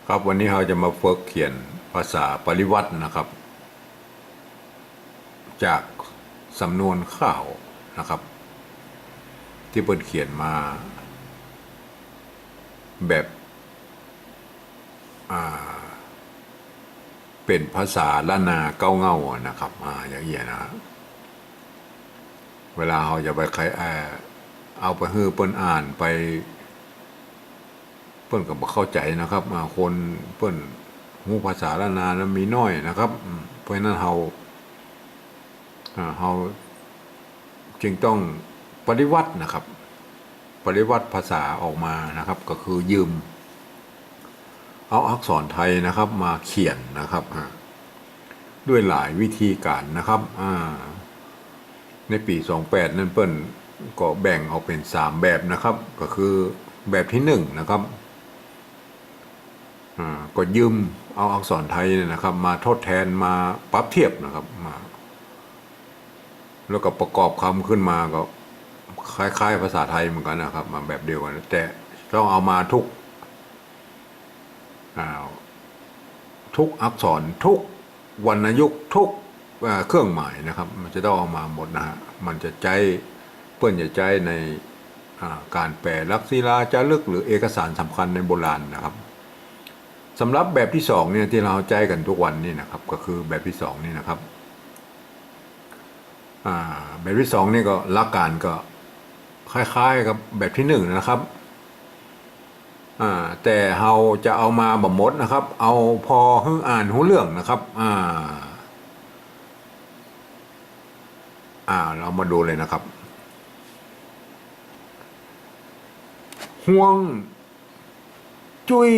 ครับวันนี้เราจะมาฝึกเขียนภาษาปริวัตินะครับ จากสำนวนข่าวนะครับ ที่เปิดเขียนมาแบบเป็นภาษาล้านนาเก้าเง่านะครับอย่างเงี้ยนะเวลาเราจะไปใครเอาไปให้เปิ้นอ่านไปเปิ้นก็บ่เข้าใจนะครับคนเปิ้นหูภาษาล้านนานั้นมีน้อยนะครับเพราะฉะนั้นเราจึงต้องปฏิวัตินะครับปฏิวัติภาษาออกมานะครับก็คือยืมเอาอักษรไทยนะครับมาเขียนนะครับด้วยหลายวิธีการนะครับในปี28นั่นเปิ้นก็แบ่งออกเป็น3แบบนะครับก็คือแบบที่1นะครับก็ยืมเอาอักษรไทยนะครับมาทดแทนมาปรับเทียบนะครับมาแล้วก็ประกอบคำขึ้นมาก็คล้ายๆภาษาไทยเหมือนกันนะครับมาแบบเดียวกันแต่ต้องเอามาทุกอักษรทุกวรรณยุกต์ทุกเครื่องหมายนะครับมันจะต้องเอามาหมดนะฮะมันจะใจเพื่อนจะใจในการแปลลักษิลาจารึกหรือเอกสารสำคัญในโบราณนะครับสำหรับแบบที่2เนี่ยที่เราใจกันทุกวันนี่นะครับก็คือแบบที่2นี่นะครับแบบที่2นี่ก็หลักการก็คล้ายๆกับแบบที่1นะครับแต่เราจะเอามาบ่หมดนะครับเอาพอให้อ่านหูเรื่องนะครับเรามาดูเลยนะครับห่วงจุ้ย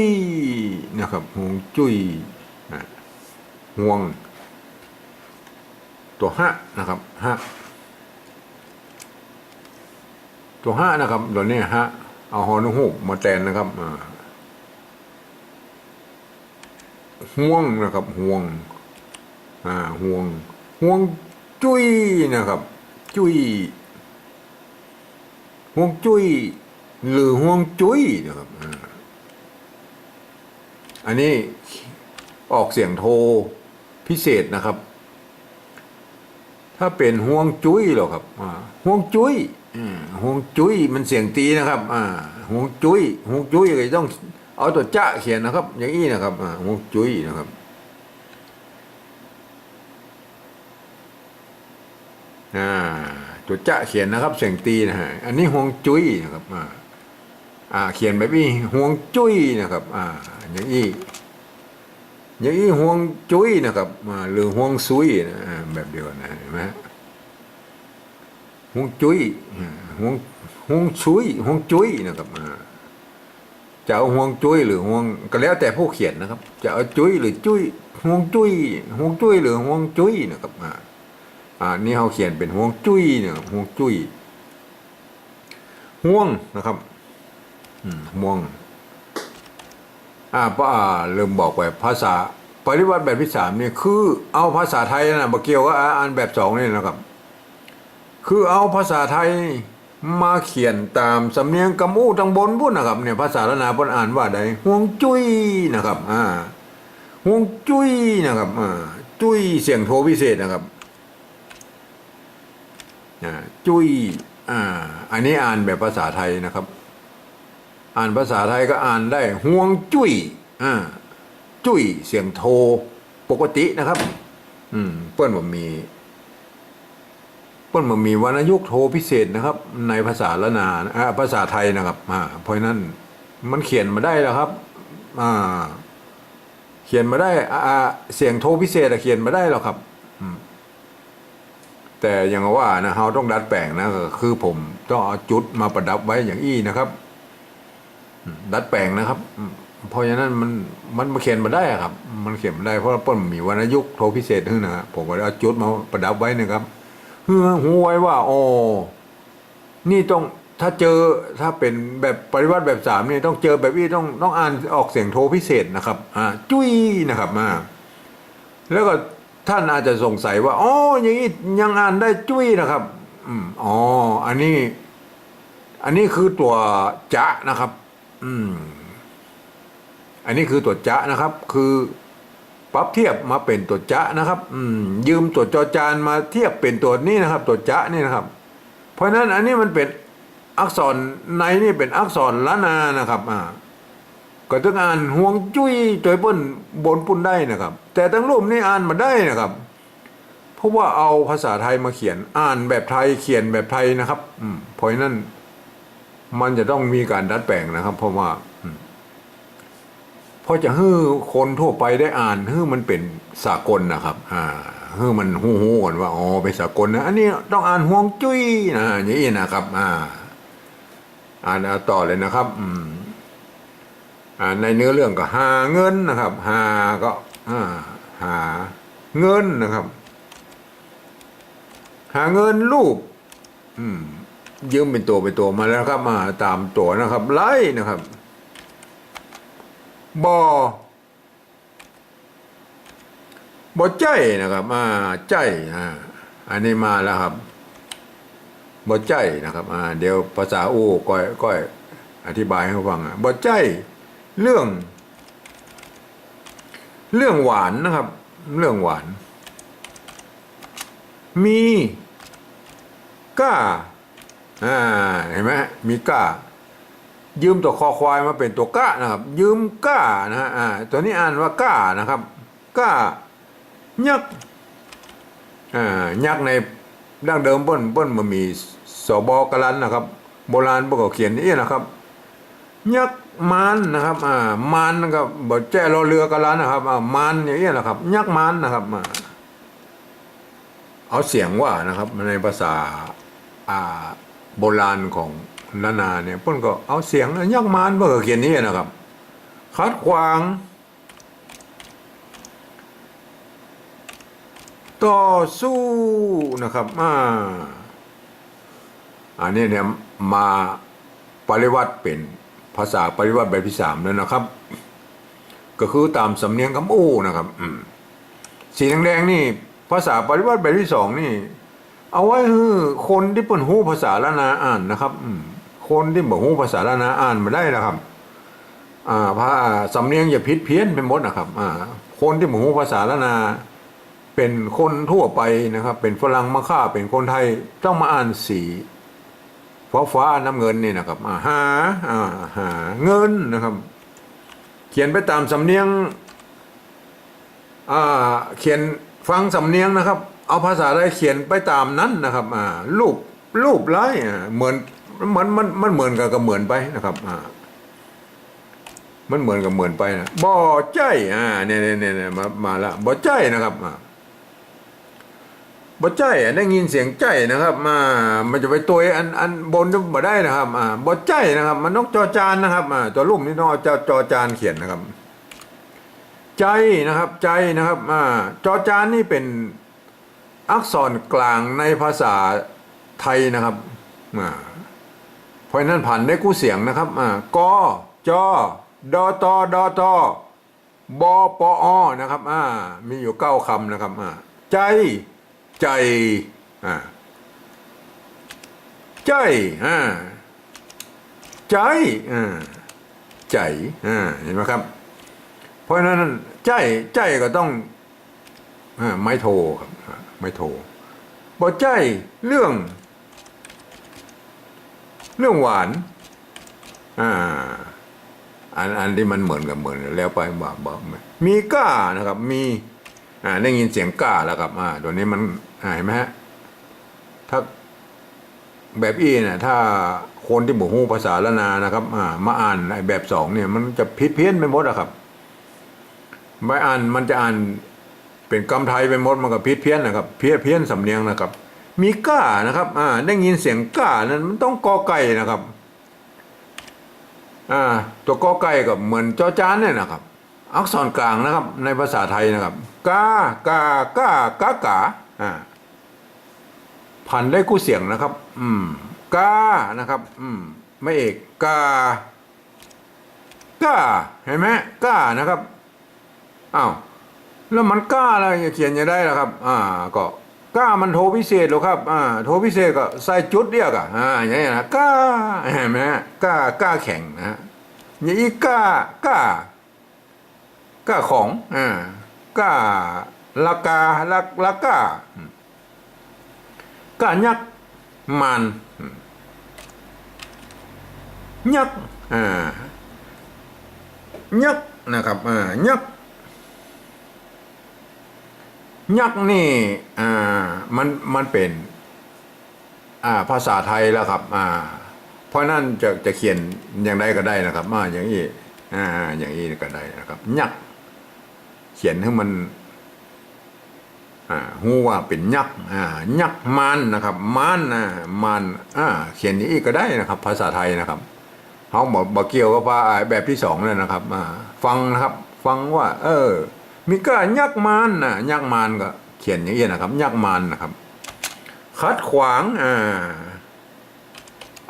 นะครับห่วงจุ้ยห่วงตัวห้านะครับห้าตัวห้านะครับตัวนี้ฮะเอาฮอนุหูมาแทนนะครับห่วงนะครับห่วงห่วงจุ้ยนะครับจุ้ยห่วงจุ้ยหรือห่วงจุ้ยนะครับอันนี้ออกเสียงโทพิเศษนะครับถ้าเป็นห่วงจุ้ยหรอครับห่วงจุ้ยห่วงจุ้ยมันเสียงตีนะครับห่วงจุ้ยก็ต้องเอาตัวจ้าเขียนนะครับอย่างนี้นะครับห่วงจุ้ยนะครับตัวจ้าเขียนนะครับเสียงตีนะฮะอันนี้ห่วงจุ้ยนะครับเขียนแบบนี้ห่วงจุ้ยนะครับอย่างนี้ห่วงจุ้ยนะครับหรือห่วงซุยนะแบบเดียวนะเห็นไหมห่วงจุ้ยห่วงซุยห่วงจุ้ยนะครับจะเอาห่วงจุ้ยหรือห่วงก็แล้วแต่ผู้เขียนนะครับจะเอาจุ้ยหรือจุ้ยห่วงจุ้ยหรือห่วงจุ้ยนะครับนี่เขาเขียนเป็นห่วงจุ้ยเนี่ยห่วงจุ้ยห่วงนะครับห่วงเริ่มบอกไปภาษาปฏิวัติแบบที่3เนี่ยคือเอาภาษาไทยนะมาเกี่ยวกับอันแบบ2นี่นะครับคือเอาภาษาไทยมาเขียนตามสำเนียงกำอู้ทางบนพุ่นนะครับเนี่ยภาษาละนาพุ่นอ่านว่าใดห่วงจุ้ยนะครับห่วงจุ้ยนะครับจุ้ยเสียงโทพิเศษนะครับจุ้ยอันนี้อ่านแบบภาษาไทยนะครับอ่านภาษาไทยก็อ่านได้ห่วงจุ้ยจุ้ยเสียงโทปกตินะครับเปิ้นบ่มีวรรณยุกต์โทพิเศษนะครับในภาษาละนาภาษาไทยนะครับเพราะนั้นมันเขียนมาได้แล้วครับเขียนมาได้เสียงโทพิเศษเขียนมาได้แล้วครับแต่อย่างว่านะเราต้องดัดแปลงนะคือผมต้องเอาจุดมาประดับไว้อย่างอี้นะครับดัดแปลงนะครับเพราะฉะนั้นมันเขียนมาได้ครับมันเขียนมาได้เพราะเปิ้ลมีวรรณยุกต์โทพิเศษขึ้นนะครับผมก็เอาจุดมาประดับไว้นะครับเพื่อหูไว้ว่านี่ต้องถ้าเป็นแบบปฏิวัติแบบ3นี่ต้องเจอแบบนี้ต้องอ่านออกเสียงโทพิเศษนะครับจุ้ยนะครับแล้วก็ท่านอาจจะสงสัยว่าอย่างนี้ยังอ่านได้จุ้ยนะครับอันนี้คือตัวจะนะครับ อันนี้คือตัวจะนะครับคือปรับเทียบมาเป็นตัวจะนะครับยืมตัวจอจานมาเทียบเป็นตัวนี้นะครับตัวจะนี่นะครับเพราะฉะนั้นอันนี้มันเป็นอักษรในนี่เป็นอักษรละนานะครับก็ต้องอ่านห่วงจุ้ยจอยเปิ้นบนปุ่นได้นะครับแต่ทั้งรูปนี่อ่านมาได้นะครับเพราะว่าเอาภาษาไทยมาเขียนอ่านแบบไทยเขียนแบบไทยนะครับเพราะฉะนั้นมันจะต้องมีการดัดแปลงนะครับเพราะว่าเพราะจะให้คนทั่วไปได้อ่านให้มันเป็นสากลนะครับให้มันหูๆก่อนว่าอ๋อเป็นสากลนะอันนี้ต้องอ่านห่วงจุ้ยนะอย่างนี้นะครับอ่านต่อเลยนะครับในเนื้อเรื่องก็หาเงินนะครับหาก็หาเงินนะครับหาเงินรูปยืมเป็นตัวมาแล้วครับมาตามตัวนะครับไล่นะครับบ่ใจนะครับใจอันนี้มาแล้วครับบ่ใจนะครับเดี๋ยวภาษาก้อยอธิบายให้ฟังบ่ใจเรื่องหวานนะครับ เรื่องหวานมีก้าเห็นไหมมีก้ายืมตัวคอควายมาเป็นตัวก้านะครับยืมก้านะฮะตัวนี้อ่านว่าก้านะครับก้ายักษ์ยักษ์ในดั้งเดิมเปิ้นมันมีสบกลันนะครับโบราณพวกเขาเขียนนี่นะครับยักษ์มานนะครับมานนะครับบ่แจ้รอเรือกลันนะครับมานอย่างนี้นะครับยักษ์มานนะครับเอาเสียงว่านะครับในภาษาโบราณของนานาเนี่ยเพิ่นก็เอาเสียงยักษ์มานเพื่อเขียนนี่นะครับขัดขวางต่อสู้นะครับอันนี้เนี่ยมาปริวัติเป็นภาษาปริวัติแบบที่3แล้วนะครับก็คือตามสำเนียงคำอู้นะครับสีแดงๆนี่ภาษาปริวัติแบบที่2นี่เอาไว้ให้คนที่เปิ้นฮู้ภาษาละนาอ่านนะครับคนที่บ่ฮู้ภาษาละนาอ่านมาได้นะครับภาษาสำเนียงอย่าผิดเพี้ยนไปหมดนะครับคนที่บ่ฮู้ภาษาละนาเป็นคนทั่วไปนะครับเป็นฝรั่งมาฆ่าเป็นคนไทยต้องมาอ่านสีฟ้าน้ำเงินนี่นะครับหาเงินนะครับเขียนไปตามสำเนียงเขียนฟังสำเนียงนะครับเอาภาษาไทยเขียนไปตามนั้นนะครับรูปไล่เหมือนมันเหมือนกับเหมือนไปนะครับมันเหมือนกับเหมือนไปนะบ่ใจเนี่ยมาละบ่ใจนะครับบ่ใจได้ยินเสียงใจนะครับมันจะไปตัวอันบนมาได้นะครับบ่ใจนะครับมันนกจอจานนะครับตัวรูปนี่นกจอจานเขียนนะครับใจนะครับใจนะครับจอจานนี่เป็นอักษรกลางในภาษาไทยนะครับเพราะนั้นผ่านได้กู้เสียงนะครับกจดตบปอนะครับมีอยู่9คำนะครับใจใจใจใจใจเห็นไหมครับเพราะฉะนั้นใจก็ต้องไม่โทครับไม่โทบ่ใจเรื่องหวานอันที่มันเหมือนแล้วไปบอกมีก้านะครับมีได้ยินเสียงก้าแล้วครับตัวนี้มันเห็นไหมฮะถ้าแบบเนี่ยถ้าคนที่บ่ฮู้ภาษาละนานะครับมาอ่านแบบ2เนี่ยมันจะผิดเพี้ยนไปหมดอะครับไม่อ่านมันจะอ่านเป็นคำไทยไปหมดมันก็ผิดเพี้ยนนะครับเพี้ยนสำเนียงนะครับมีก้านะครับได้ยินเสียงก้านั้นมันต้องกอไก่นะครับตัวกอไก่ก็เหมือนจอจานเนี่ยนะครับอักษรกลางนะครับในภาษาไทยนะครับกากาพันได้กู้เสียงนะครับกานะครับไม่เอกกาเห็นไหมกานะครับแล้วมันกล้าอะไรเขียนยังได้ล่ะครับก็กล้ามันโทพิเศษหรอครับโทพิเศษก็ใส่จุดเดียวกันอย่างนี้นะกล้าเห็นไหมกล้าแข่งนะอย่างนี้กล้า ก้าของก้าละกาละก้าก้ายักษ์มานยักษ์ยักษ์นะครับยักษ์ยักษ์นี่มันเป็นภาษาไทยแล้วครับเพราะนั่นจะเขียนอย่างใดก็ได้นะครับอย่างนี้อย่างนี้ก็ได้นะครับยักษ์เขียนให้มันหูว่าเป็นยักษ์ยักษ์มานนะครับมานมานเขียนอย่างนี้ก็ได้นะครับภาษาไทยนะครับเขาบอกเกี่ยวกับแบบที่สองเลยนะครับฟังนะครับฟังว่ามีก็ยักษ์มานยักษ์มานก็เขียนอย่างนี้นะครับยักษ์มานนะครับขัดขวาง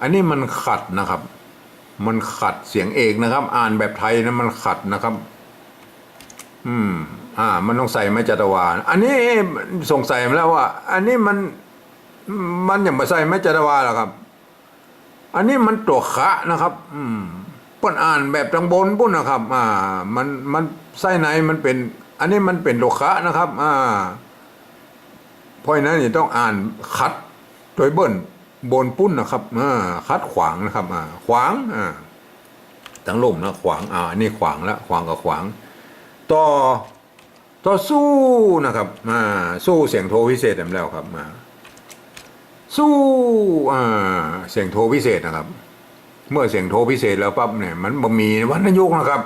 อันนี้มันขัดนะครับมันขัดเสียงเอกนะครับอ่านแบบไทยนะมันขัดนะครับมันต้องใส่ไม้จัตวาอันนี้สงสัยมาแล้วว่าอันนี้มันอย่ามาใส่ไม้จัตวาหรอครับอันนี้มันตัวขะนะครับป้นอ่านแบบทางบนปุ้นนะครับมันไส้ในมันเป็นอันนี้มันเป็นตัวขะนะครับเพราะฉะนั้นนี่ต้องอ่านคัดโดยเบิ้ลบนปุ้นนะครับคัดขวางนะครับขวางทั้งลมนะขวางนี่ขวางแล้วขวางกับขวางต่อสู้นะครับสู้เสียงโทพิเศษแล้วครับสู้เสียงโทพิเศษนะครับเมื่อเสียงโทพิเศษแล้วปั๊บเนี่ยมันบ่มีวรรณยุกต์นะครับ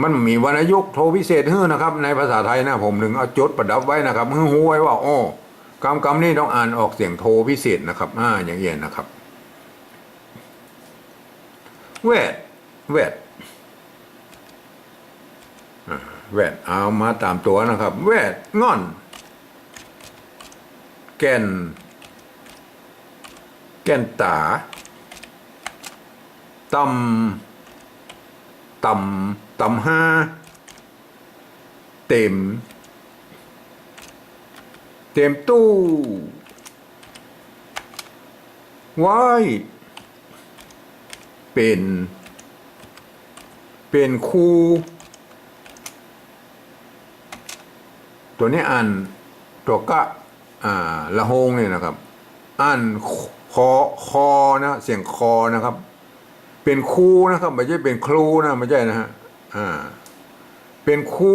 มันมีวรรณยุกต์โทพิเศษนะครับในภาษาไทยนะผมถึงเอาจดประดับไว้นะครับหูไว้ว่าอ้อกำนี้ต้องอ่านออกเสียงโทพิเศษนะครับอย่างเงี้ยนะครับแวดเอามาตามตัวนะครับแวดง่อนแก่นตาตำห้าเต็มตู้ไว้เป็นคู่ตัวนี้อ่านตัวกะละโฮงเนี่ยนะครับอ่านคอนะเสียงคอนะครับเป็นครูนะครับไม่ใช่เป็นครูนะไม่ใช่นะฮะเป็นครู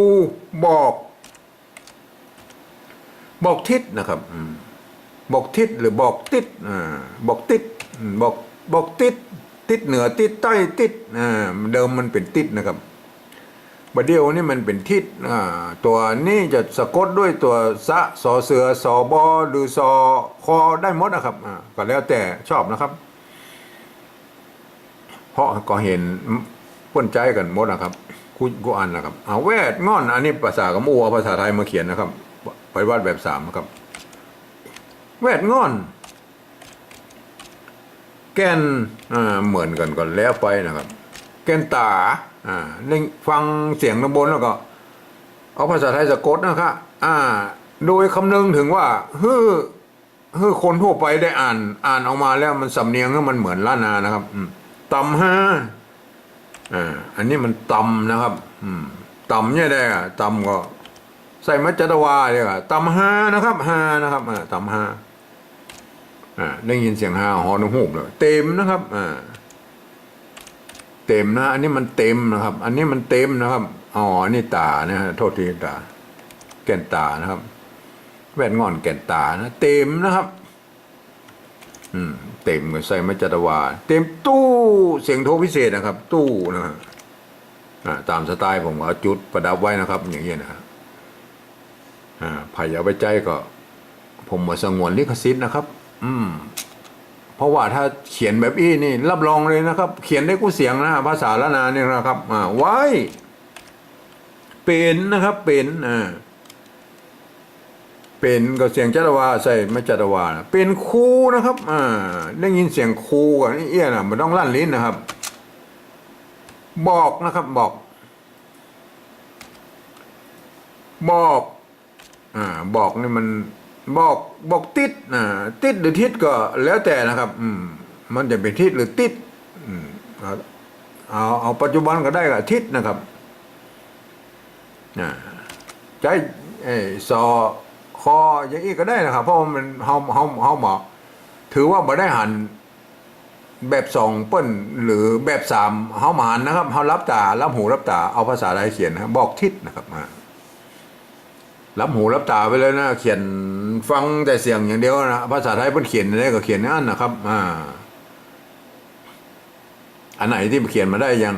บอกทิศนะครับบอกทิศหรือบอกติดบอกติดบอกติดเหนือติดใต้ติดเดิมมันเป็นติดนะครับประเดี๋ยวนี่มันเป็นทิศตัวนี้จะสะกดด้วยตัวสะสอเสือสอบอหรือสอคอได้หมดนะครับก็แล้วแต่ชอบนะครับเพราะก็เห็นป้นใจกันหมดนะครับกูอ่านนะครับแวดง่อนอันนี้ภาษากมูภาษาไทยมาเขียนนะครับไปวาดแบบสามนะครับแวดง่อนแกนเหมือนกันก่อนแล้วไปนะครับแกนตาเล่นฟังเสียงข้างบนแล้วก็เอาภาษาไทยสะกดนะครับโดยคำนึงถึงว่าคนทั่วไปได้อ่านออกมาแล้วมันสำเนียงมันเหมือนล้านนานะครับตำห้าอันนี้มันตำนะครับตำเนี่ยได้ตำก็ใส่มัจจตวาเลยตำห้านะครับห้านะครับตำห้าได้ยินเสียงห้าหอนหูบเลยเต็มนะครับเต็มนะอันนี้มันเต็มนะครับอันนี้มันเต็มนะครับอันนี้ตานะฮะโทษทีตาแก่นตานะครับแว่นงอนแก่นตานะเต็มนะครับเต็มก็ใส่มัจจตวาเต็มตู้เสียงโทพิเศษนะครับตู้นะตามสไตล์ผมเอาจุดประดับไว้นะครับอย่างเงี้ยนะครับไผ่เอาไปใจก็ผมมาสงวนลิขสิทธิ์นะครับเพราะว่าถ้าเขียนแบบอี้นี่รับรองเลยนะครับเขียนได้กู้เสียงนะภาษาละนาเนี่ยนะครับไว้เป็นนะครับเป็นก็เสียงจัตวาใส่ไม่จัตวาเป็นคูนะครับได้ยินเสียงคูกับนี่เอี้ยนะมันต้องลั่นลิ้นนะครับบอกนะครับบอกนี่มันบอกติดติดหรือทิศก็แล้วแต่นะครับมันจะเป็นทิศหรือติดเอาปัจจุบันก็ได้กับทิศนะครับ อ่าใจสอคออย่างนี้ก็ได้นะครับเพราะมันเฮาหมอถือว่าบ่ได้หันแบบสองเปิ้นหรือแบบสามเฮามาหันนะครับเฮารับตารับหูรับตาเอาภาษาไทยเขียนนะบอกทิศนะครับรับหูรับตาไปเลยนะเขียนฟังแต่เสียงอย่างเดียวนะภาษาไทยเพิ่นเขียนได้ก็เขียนนั่นนะครับอันไหนที่เขียนมาได้อย่าง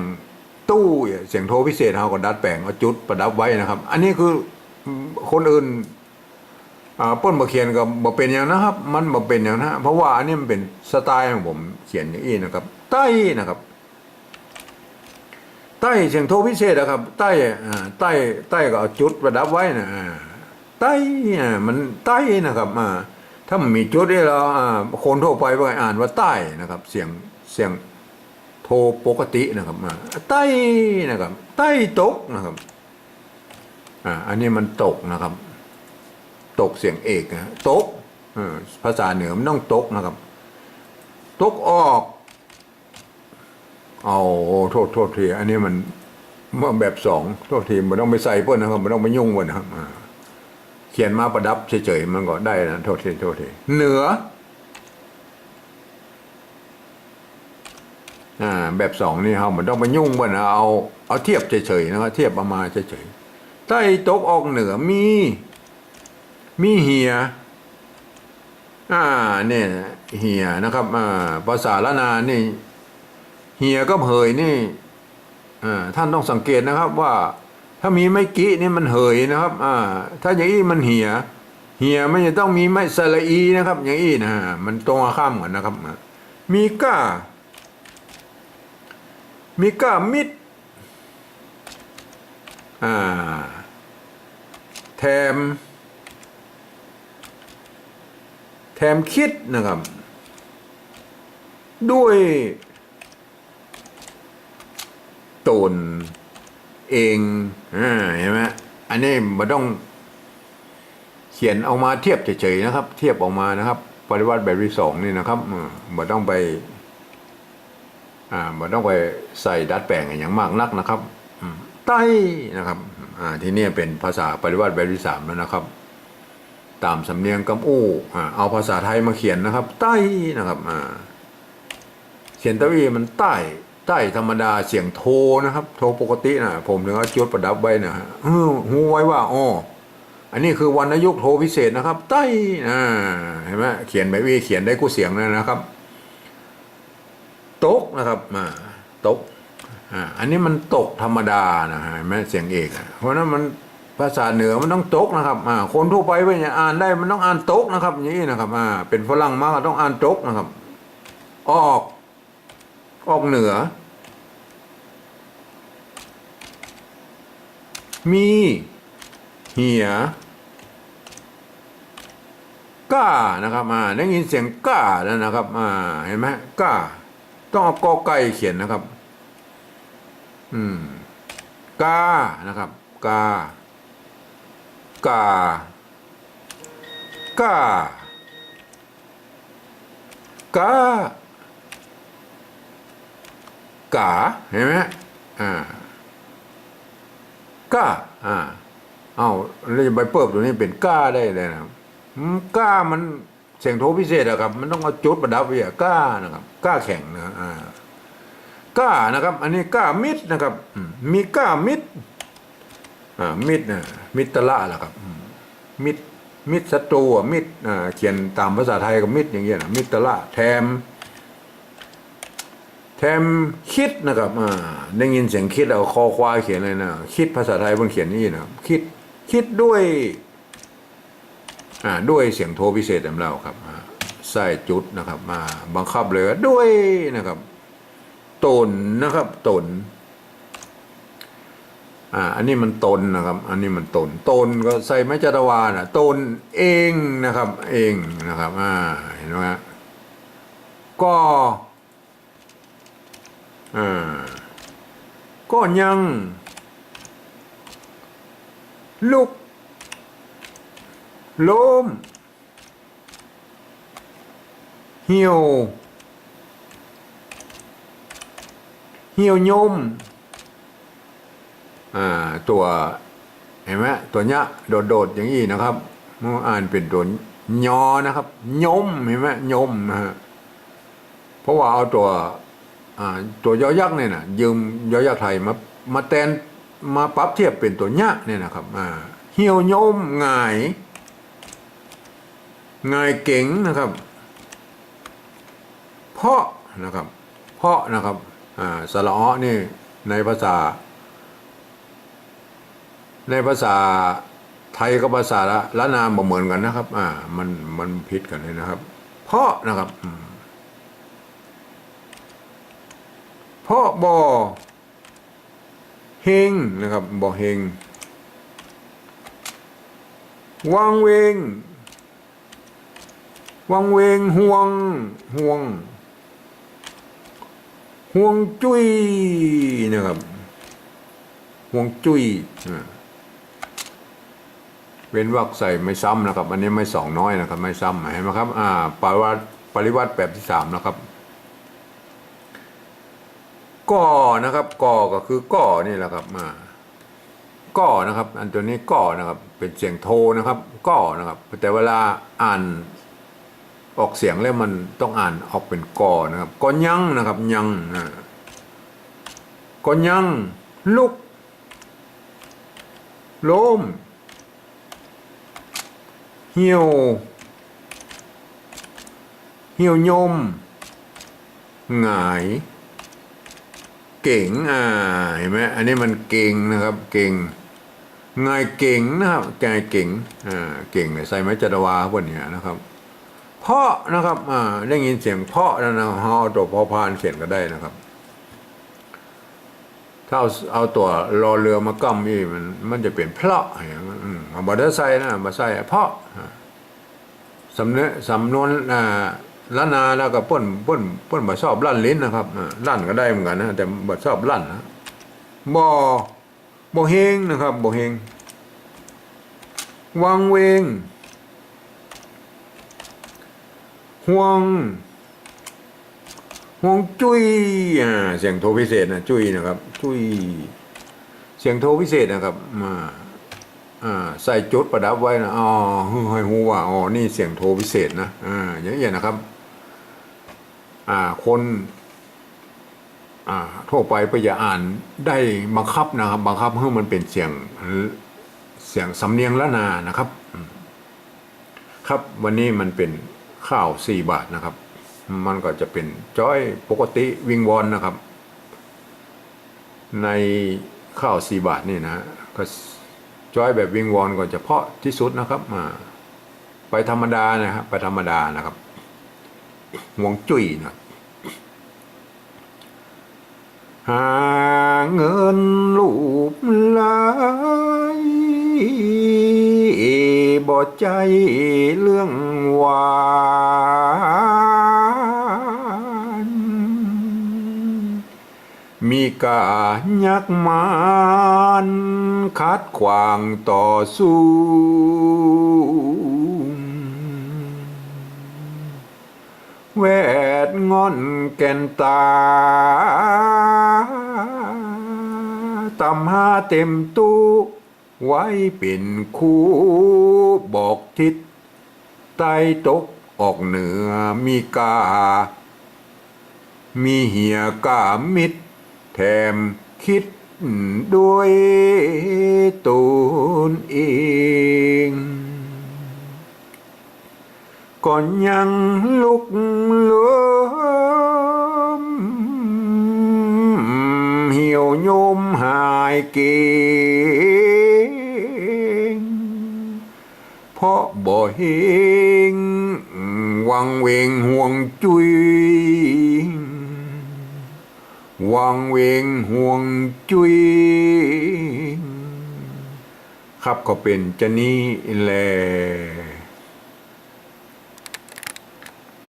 ตู้เสียงโทรพิเศษเฮาก็ดัดแปลงเอาจุดประดับไว้นะครับอันนี้คือคนอื่นป้นบ่เขียนก็บ่เป็นอย่างนะครับ มันบ่เป็นอย่างนะเพราะว่าอันนี้มันเป็นสไตล์ของผมเขียนอย่างนี้นะครับใต้นะครับใต้เสียงโทรพิเศษนะครับใต้ใต้ก็เอาจุดประดับไว้นะใต้มันใต้นะครับถ้ามันมีจุดนี่เราคนทั่วไปก็อ่านว่าใต้นะครับเสียงโทรปกตินะครับใต้นะครับใต้ตกนะครับอันนี้มันตกนะครับตกเสียงเอกนะตกภาษาเหนือมันต้องตกนะครับตกออกเอาโทษทีอันนี้มันแบบสองโทษทีมันต้องไปใส่เพื่อนนะครับมันต้องไปยุ่งเพื่อนนะครับเขียนมาประดับเฉยๆมันก็ได้นะโทษทีเหนือแบบสองนี่ครับมันต้องไปยุ่งเพื่อนนะเอาเทียบเฉยๆนะครับเทียบประมาณเฉยๆใต้ตกออกเหนือมีเหียเนี่ยเหียนะครับภาษาละนานี่เหียก็เหยนี่ท่านต้องสังเกตนะครับว่าถ้ามีไม่กี้นี่มันเหยนะครับถ้าอย่างอี้มันเหียมันจะต้องมีไม่สระอีนะครับอย่างอี้นะมันตรงข้ามกันนะครับมีก้ามิดแถมคิดนะครับด้วยตนเองเห็นไหมอันนี้มันต้องเขียนออกมาเทียบเฉยๆนะครับเทียบออกมานะครับปริวัติแบบที่สองนี่นะครับมันต้องไปใส่ดัดแปลงอย่างมากนักนะครับใต้นะครับที่นี่เป็นภาษาปริวัติแบบที่สามแล้วนะครับตามสำเนียงกำอู้เอาภาษาไทยมาเขียนนะครับใต้นะครับเขียนตัวอีมันใต้ธรรมดาเสียงโทนะครับโทปกตินะผมถึงเอาจุดประดับไว้นะหูไว้ว่าอันนี้คือวรรณยุกต์โทพิเศษนะครับใต้เห็นไหมเขียนแบบเขียนได้กู้เสียงนะครับตกนะครับตกอันนี้มันตกธรรมดานะเห็นไหมเสียงเอกเพราะนั้นมันภาษาเหนือมันต้องตกนะครับคนทั่วไปไปเนี่ยอ่านได้มันต้องอ่านตกนะครับอย่างนี้นะครับเป็นฝรั่งมากต้องอ่านตกนะครับออกเหนือมีเหียก้านะครับได้ยินเสียงก้าแล้วนะครับเห็นไหมก้าต้องเอากอไก่เขียนนะครับกานะครับกาเห็นไหมก้าเราจะไปเปิบตัวนี้เป็นก้าได้เลยนะครับก้ามันเสียงโทพิเศษอะครับมันต้องเอาจุดประดับไว้ก้านะครับก้าแข็งนะก้านะครับอันนี้ก้ามิดนะครับมีก้ามิดมิดนะมิตรละแหละครับมิดศัตรูมิดเขียนตามภาษาไทยก็มิดอย่างเงี้ยนะมิตรละแถมคิดนะครับได้ยินเสียงคิดเอาคอควายเขียนเลยนะคิดภาษาไทยมันเขียนนี่นะคิดด้วยเสียงโทพิเศษของเราครับใส่จุดนะครับบังคับเลยด้วยนะครับตนนะครับตนอันนี้มันตนนะครับอันนี้มันตนก็ใส่ไม้จัตวานะตนเองนะครับเองนะครับเห็นไหมก็ยังลุกล้มเหี่ยวยมตัว เห็นไหมตัวเนี้ยโดดๆอย่างนี้นะครับมันอ่านเป็นตัวยอนะครับยมเห็นไหมยมนะฮะเพราะว่าเอาตัวยอยักษ์เนี่ยนะยืมยอยักษ์ไทยมาแทนมาปรับเทียบเป็นตัวเนี้ยเนี่ยนะครับเหี่ยวยมง่ายเก่งนะครับเพราะนะครับสระอ้อนี่ในภาษาไทยกับภาษาละนามบ่เหมือนกันนะครับมันผิดกันเลยนะครับเพราะนะครับเพราะบ่เฮงนะครับบ่เฮงวังเวงห่วงจุ้ยนะครับห่วงจุ้ยเว้นวรรคใส่ไม่ซ้ำนะครับอันนี้ไม่สองน้อยนะครับไม่ซ้ำเห็นไหมครับปริวัติแบบที่3นะครับก่อนะครับก่อก็คือก่อนี่แหละครับก่อนะครับอันตัวนี้ก่อนะครับเป็นเสียงโทนะครับก่อนะครับแต่เวลาอ่านออกเสียงแล้วมันต้องอ่านออกเป็นก่อนะครับก่อยังนะครับยังก่อยังลุกโล้มเหี่ยวยมหงายเก่งเห็นไหมอันนี้มันเก่งนะครับเก่งง่ายเก่งนะครับเก่งเก่งใส่ไม้จัตวาพวกนี้นะครับเพราะนะครับได้ยินเสียงเพราะแล้วนะเอาตัวพอพานเขียนก็ได้นะครับถ้าเอาตัวรอเรือมาก้ำนี่มันจะเปลี่ยนเพราะอย่างนั้นมาบัตรไซนะมาใส่เพราะสำนวนล้านนาแล้วก็ป้นบ่ชอบลั่นลิ้นนะครับลั่นก็ได้เหมือนกันนะแต่บ่ชอบลั่นนะบ่เฮงนะครับบ่เฮงวังเวงห่วงจุ้ยเสียงโทพิเศษนะจุ้ยนะครับจุ้ยเสียงโทพิเศษนะครับใส่จุดประดับไว้นะให้หูว่านี่เสียงโทพิเศษนะอย่างนี้นะครับคนทั่วไปไปอย่าอ่านได้บังคับนะครับบังคับให้มันเป็นเสียงสำเนียงละนานะครับครับวันนี้มันเป็นข้าว4 บาทนะครับมันก็จะเป็นจ้อยปกติวิงวอนนะครับในข้าว4 บาทนี่นะก็จ้อยแบบวิงวอนก็จะเพาะที่สุดนะครับไปธรรมดานะครับไปธรรมดานะครับห่วงจุ้ยนะหาเงินลูบไหลบ่ใจเรื่องหวานมีกายักมานคัดขวางต่อสู้แวดงอนแก่นตาตำหาเต็มตู้ไว้เป็นคู่บอกทิศใต้ตกออกเหนือมีเหียกามิดแถมคิดด้วยตนเองก่อนยังลุกล้มเหี่ยวโยมหายเก่งเพราะบ่เฮงวังเวงห่วงจุยวังเวงห่วงจุยครับก็เป็นจะนี้แหละ